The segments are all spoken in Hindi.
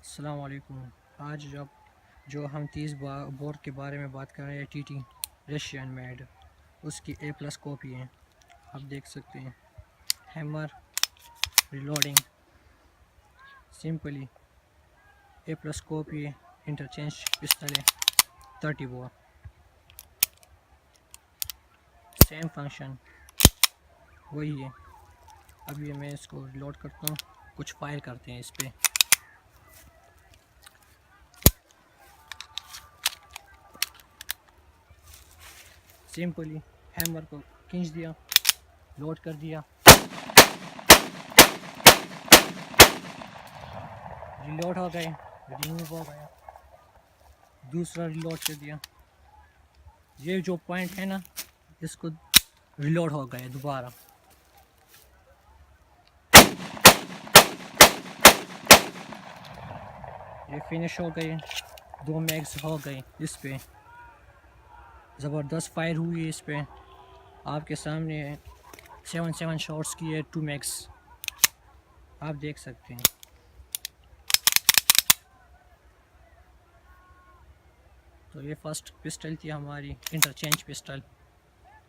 अस्सलाम वालेकुम। आज जो हम 30 बोर के बारे में बात कर रहे हैं, टीटी रशियन मेड, उसकी A+ कॉपी है। आप देख सकते हैं, hammer, reloading, simply A+ copy है, इंटरचेंज पिस्टल है, 30 बोर, सेम फंक्शन वही है। अभी मैं इसको रिलोड करता हूँ, कुछ फायर करते हैं इस पर। सिंपली हैमर को खींच दिया, लोड कर दिया, रिलोड हो गए, रिमूव हो गया, दूसरा रिलोड कर दिया। ये जो पॉइंट है ना, इसको रिलोड हो गया दोबारा। ये फिनिश हो गए, 2 मैग्स हो गए इस पे। ज़बरदस्त फायर हुई है इस पे। आपके सामने 7 शॉट्स की है, 2 मैग्स आप देख सकते हैं। तो ये फर्स्ट पिस्टल थी हमारी, इंटरचेंज पिस्टल।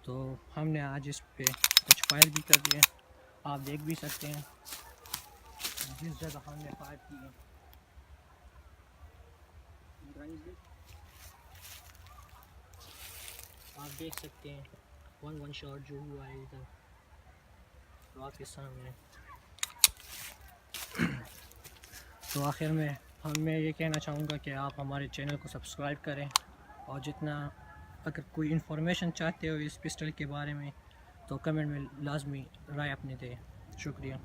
तो हमने आज इस पे कुछ फायर भी कर दिए, आप देख भी सकते हैं जिस जगह हमने फायर की है। आप देख सकते हैं 1 शॉट जो हुआ है इधर, तो आपके सामने। तो आखिर में मैं ये कहना चाहूँगा कि आप हमारे चैनल को सब्सक्राइब करें, और जितना अगर कोई इन्फॉर्मेशन चाहते हो इस पिस्टल के बारे में तो कमेंट में लाजमी राय अपनी दें। शुक्रिया।